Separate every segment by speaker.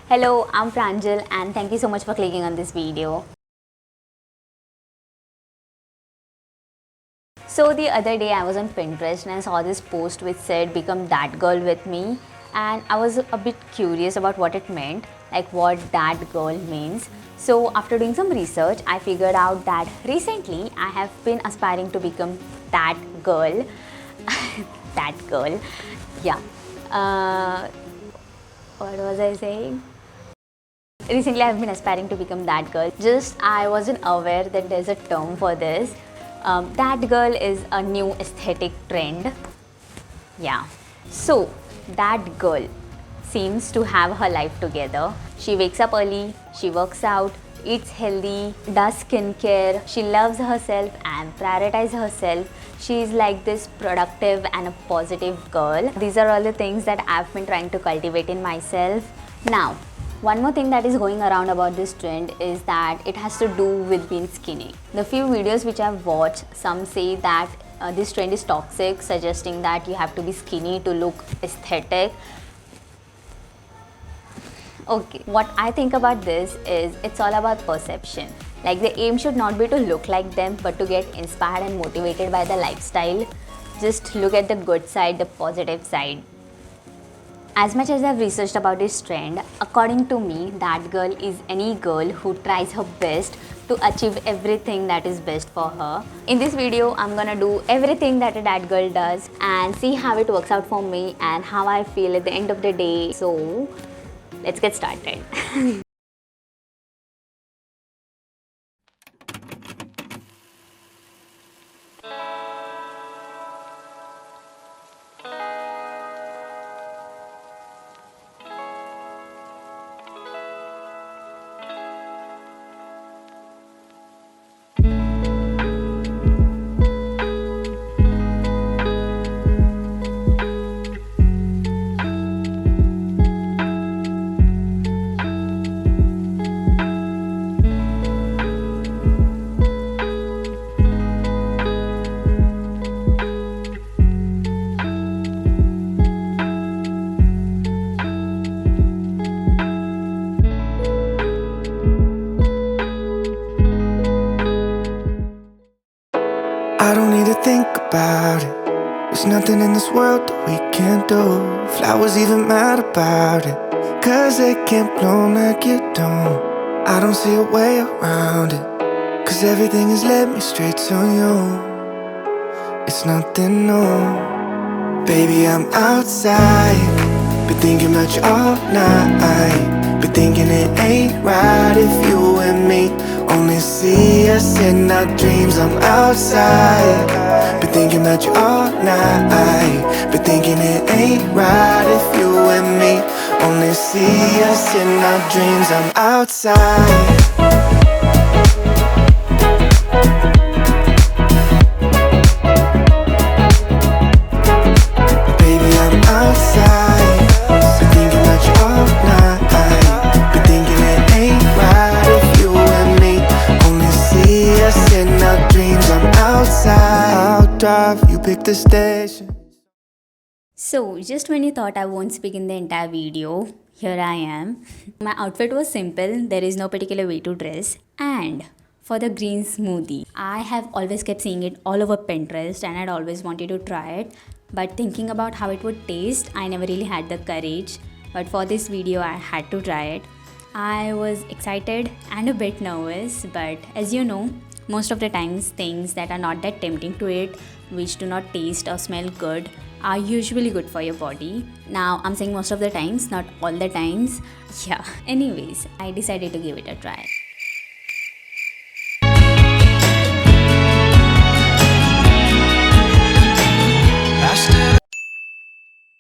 Speaker 1: Hello, I'm Pranjal and thank you so much for clicking on this video. So the other day I was on Pinterest and I saw this post which said become that girl with me, and I was a bit curious about what it meant, like what that girl means. So after doing some research, I figured out that recently I have been aspiring to become that girl. That girl. Yeah. What was I saying? Recently I've been aspiring to become that girl. Just I wasn't aware that there's a term for this. That girl is a new aesthetic trend. Yeah. So that girl seems to have her life together. She wakes up early, she works out, eats healthy, does skincare, she loves herself and prioritizes herself. She is like this productive and a positive girl. These are all the things that I've been trying to cultivate in myself. Now, one more thing that is going around about this trend is that it has to do with being skinny. The few videos which I've watched, some say that this trend is toxic, suggesting that you have to be skinny to look aesthetic. Okay, what I think about this is it's all about perception. Like the aim should not be to look like them, but to get inspired and motivated by the lifestyle. Just look at the good side, the positive side. As much as I've researched about this trend, according to me, that girl is any girl who tries her best to achieve everything that is best for her. In this video, I'm gonna do everything that a that girl does and see how it works out for me and how I feel at the end of the day. So, let's get started.
Speaker 2: I don't need to think about it. There's nothing in this world that we can't do. Flowers even mad about it, 'cause they can't bloom like you don't. I don't see a way around it, 'cause everything has led me straight to you. It's nothing new. Baby, I'm outside, been thinking about you all night. Been thinking it ain't right if you and me only see us in our dreams. I'm outside, been thinking about you all night. Been thinking it ain't right if you and me only see us in our dreams. I'm outside. Baby, I'm outside, been thinking about you all night. Been thinking it ain't right if you and me only see us in our dreams. I'm outside. I'll drive, you pick the station.
Speaker 1: So, just when you thought I won't speak in the entire video, here I am. My outfit was simple, there is no particular way to dress. And for the green smoothie, I have always kept seeing it all over Pinterest and I'd always wanted to try it. But thinking about how it would taste, I never really had the courage. But for this video, I had to try it. I was excited and a bit nervous, but as you know, most of the times things that are not that tempting to eat, which do not taste or smell good, are usually good for your body. Now, I'm saying most of the times, not all the times. Yeah, anyways, I decided to give it a try.
Speaker 2: I stood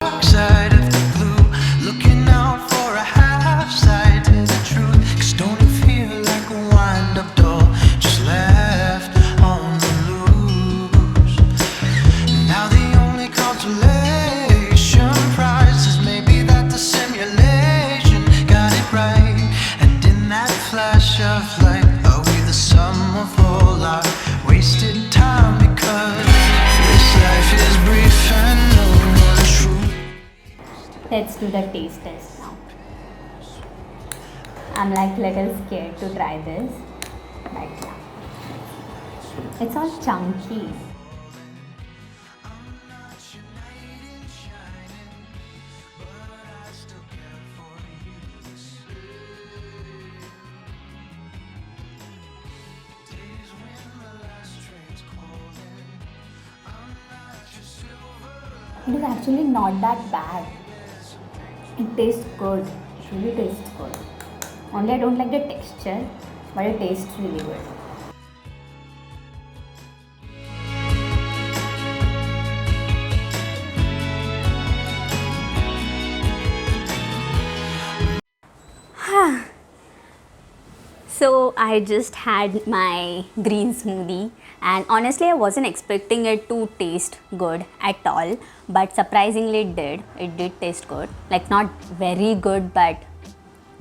Speaker 2: outside of the blue, looking out for a half sight to the truth. 'Cause don't it feel like a wind-up doll just left on the loose? Now the only consolation prize is maybe that the simulation got it right. And in that flash of light, are we the sum of all our wasted time? Because this life is brief and no one's true.
Speaker 1: Let's do the taste test now. I'm like little scared to try this, but yeah, it's all chunky. It is actually not that bad. It tastes good. It really tastes good. Only I don't like the texture, but it tastes really good. So I just had my green smoothie, and honestly I wasn't expecting it to taste good at all, but surprisingly it did. It did taste good. Like not very good, but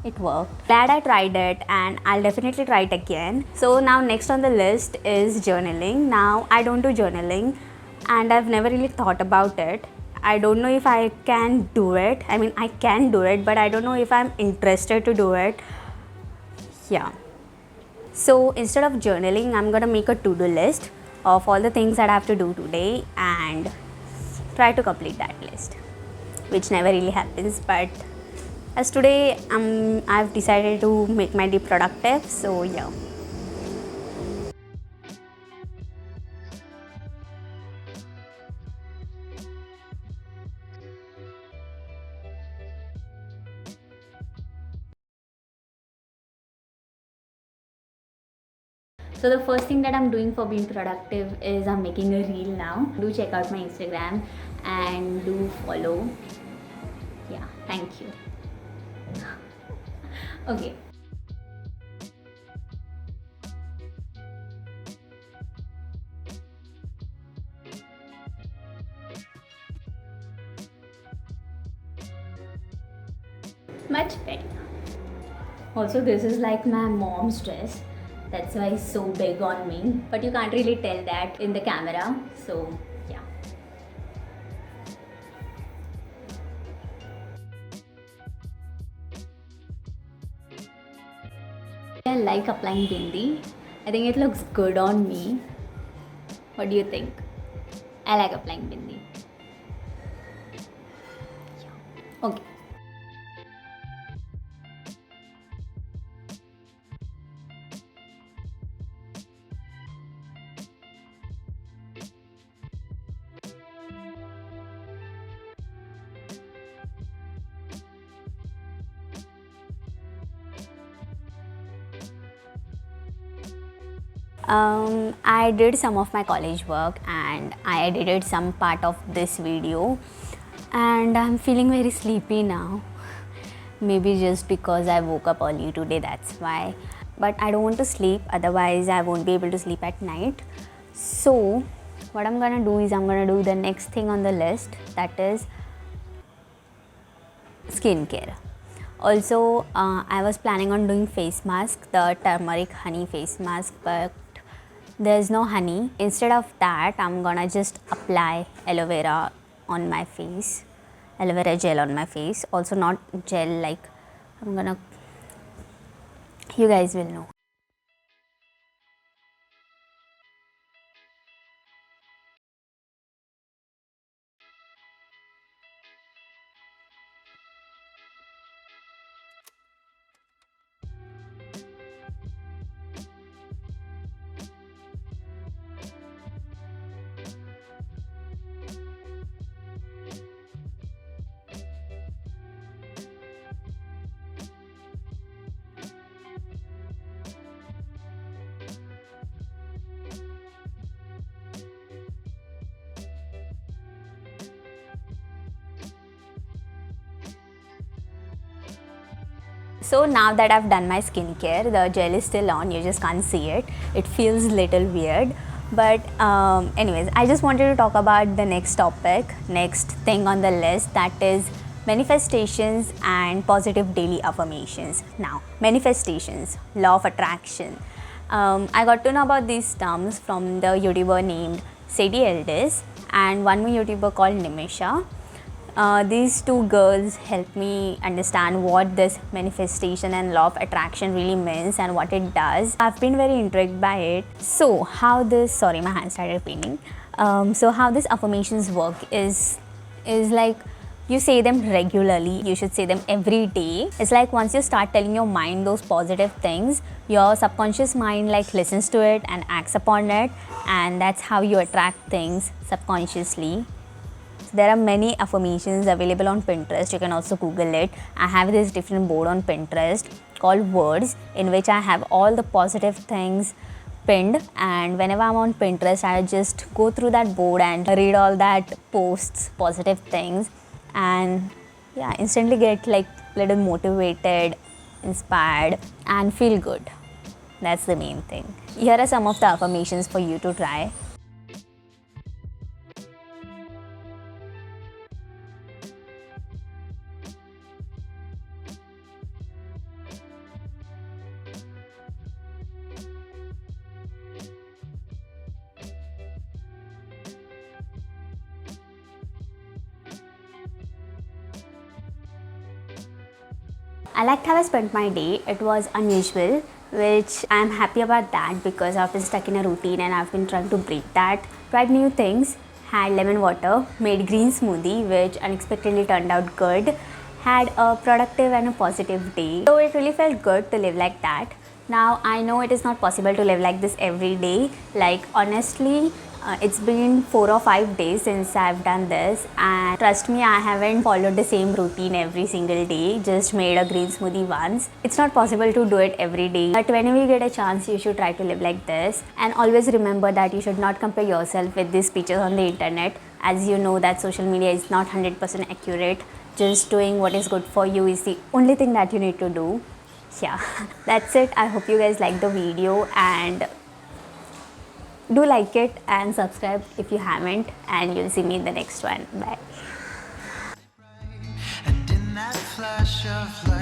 Speaker 1: it worked. Glad I tried it, and I'll definitely try it again. So now next on the list is journaling. Now I don't do journaling and I've never really thought about it. I don't know if I can do it. I mean I can do it, but I don't know if I'm interested to do it. Yeah. So instead of journaling, I'm gonna make a to-do list of all the things that I have to do today and try to complete that list, which never really happens. But as today, I've decided to make my day productive. So yeah. So the first thing that I'm doing for being productive is I'm making a reel now. Do check out my Instagram and do follow. Yeah, thank you. Okay. Much better. Also, this is like my mom's dress. That's why it's so big on me. But you can't really tell that in the camera. So, yeah. I like applying bindi. I think it looks good on me. What do you think? I like applying bindi. Yeah. Okay. I did some of my college work and I edited some part of this video, and I'm feeling very sleepy now. Maybe just because I woke up early today, that's why. But I don't want to sleep, otherwise I won't be able to sleep at night. So what I'm gonna do is I'm gonna do the next thing on the list, that is skincare. Also, I was planning on doing face mask, the turmeric honey face mask, but there's no honey. Instead of that, I'm gonna just apply aloe vera on my face, aloe vera gel on my face. Also not gel, like you guys will know. So now that I've done my skincare, the gel is still on, you just can't see it. It feels little weird. But anyways, I just wanted to talk about the next topic, next thing on the list, that is manifestations and positive daily affirmations. Now, manifestations, law of attraction. I got to know about these terms from the YouTuber named Sadie Eldis and one more YouTuber called Nimisha. These two girls helped me understand what this manifestation and law of attraction really means and what it does. I've been very intrigued by it. So how this, sorry, my hand started paining. So how this affirmations work is like you say them regularly. You should say them every day. It's like once you start telling your mind those positive things, your subconscious mind like listens to it and acts upon it, and that's how you attract things subconsciously. There are many affirmations available on Pinterest. You can also Google it. I have this different board on Pinterest called Words, in which I have all the positive things pinned, and whenever I'm on Pinterest, I just go through that board and read all that posts, positive things, and yeah, instantly get like little motivated, inspired, and feel good. That's the main thing. Here are some of the affirmations for you to try. I liked how I spent my day. It was unusual, which I'm happy about that because I've been stuck in a routine and I've been trying to break that. Tried new things, had lemon water, made green smoothie, which unexpectedly turned out good, had a productive and a positive day. So it really felt good to live like that. Now I know it is not possible to live like this every day. Like honestly, it's been 4 or 5 days since I've done this, and trust me, I haven't followed the same routine every single day, just made a green smoothie once. It's not possible to do it every day, but whenever you get a chance, you should try to live like this. And always remember that you should not compare yourself with these pictures on the internet, as you know that social media is not 100% accurate. Just doing what is good for you is the only thing that you need to do. Yeah, that's it. I hope you guys like the video, and do like it and subscribe if you haven't, and you'll see me in the next one. Bye.
Speaker 2: And in that flash of light